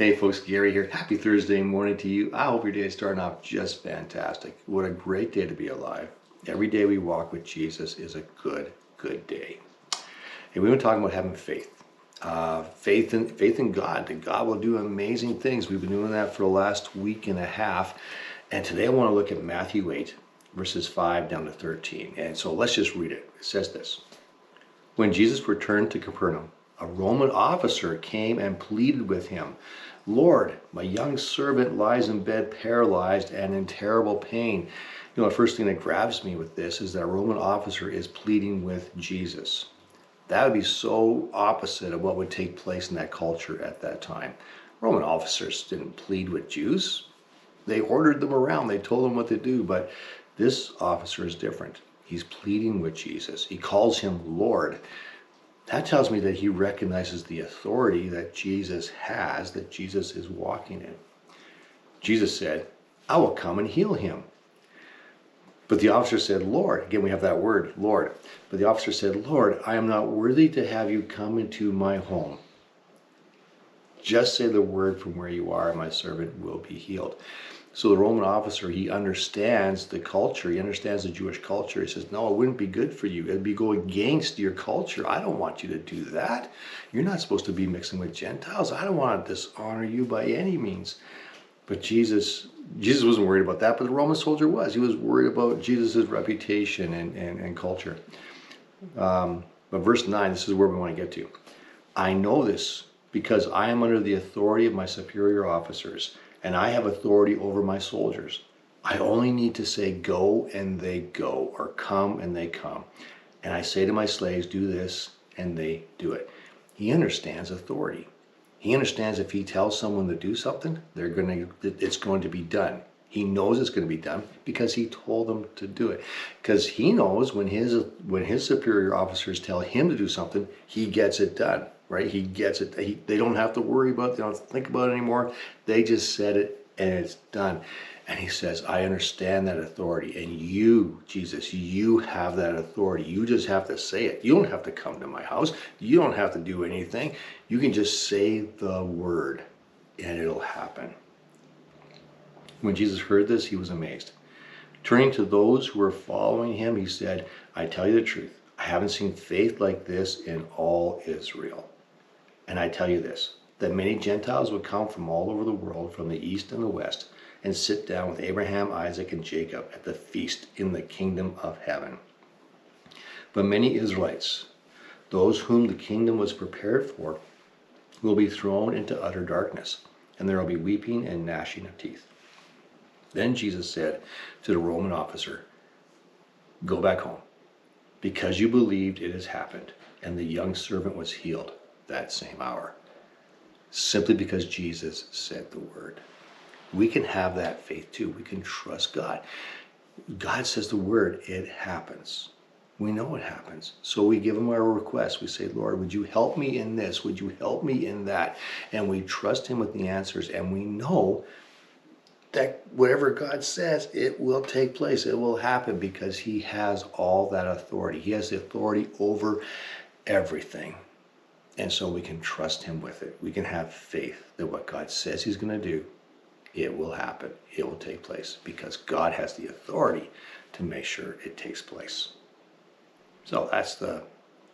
Hey folks, Gary here. Happy Thursday morning to you. I hope your day is starting off just fantastic. What a great day to be alive. Every day we walk with Jesus is a good day. Hey, we've been talking about having faith. Faith in God, that God will do amazing things. We've been doing that for the last week and a half. And today I want to look at Matthew 8, verses 5 down to 13. And so let's just read it. It says this. When Jesus returned to Capernaum, a Roman officer came and pleaded with him, "Lord, my young servant lies in bed paralyzed and in terrible pain." You know, the first thing that grabs me with this is that a Roman officer is pleading with Jesus. That would be so opposite of what would take place in that culture at that time. Roman officers didn't plead with Jews. They ordered them around. They told them what to do. But this officer is different. He's pleading with Jesus. He calls him Lord. That tells me that he recognizes the authority that Jesus has, that Jesus is walking in. Jesus said, "I will come and heal him." But the officer said, "Lord," again we have that word, Lord. But the officer said, "Lord, I am not worthy to have you come into my home. Just say the word from where you are, and my servant will be healed." So the Roman officer, he understands the culture. He understands the Jewish culture. He says, "No, it wouldn't be good for you. It'd be go against your culture. I don't want you to do that. You're not supposed to be mixing with Gentiles. I don't want to dishonor you by any means." But Jesus wasn't worried about that, but the Roman soldier was. He was worried about Jesus' reputation and culture. But verse 9, this is where we want to get to. "I know this because I am under the authority of my superior officers, and I have authority over my soldiers. I only need to say go and they go, or come and they come. And I say to my slaves, do this, and they do it." He understands authority. He understands if he tells someone to do something, it's going to be done. He knows it's going to be done because he told them to do it. Because he knows when his superior officers tell him to do something, he gets it done. Right? He gets it. They don't have to worry about it. They don't have to think about it anymore. They just said it and it's done. And he says, "I understand that authority. And you, Jesus, you have that authority. You just have to say it. You don't have to come to my house. You don't have to do anything. You can just say the word and it'll happen." When Jesus heard this, he was amazed. Turning to those who were following him, he said, "I tell you the truth. I haven't seen faith like this in all Israel. And I tell you this, that many Gentiles would come from all over the world, from the east and the west, and sit down with Abraham, Isaac, and Jacob at the feast in the kingdom of heaven. But many Israelites, those whom the kingdom was prepared for, will be thrown into utter darkness, and there will be weeping and gnashing of teeth." Then Jesus said to the Roman officer, "Go back home, because you believed it has happened." And the young servant was healed that same hour, simply because Jesus said the word. We can have that faith too. We can trust God. God says the word, it happens. We know it happens. So we give him our request. We say, "Lord, would you help me in this? Would you help me in that?" And we trust him with the answers. And we know that whatever God says, it will take place. It will happen because he has all that authority. He has the authority over everything. And so we can trust him with it. We can have faith that what God says he's going to do, it will happen. It will take place because God has the authority to make sure it takes place. So that's the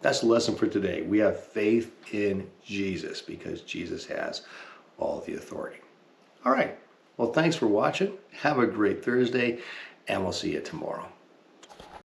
lesson for today. We have faith in Jesus because Jesus has all the authority. All right. Well, thanks for watching. Have a great Thursday, and we'll see you tomorrow.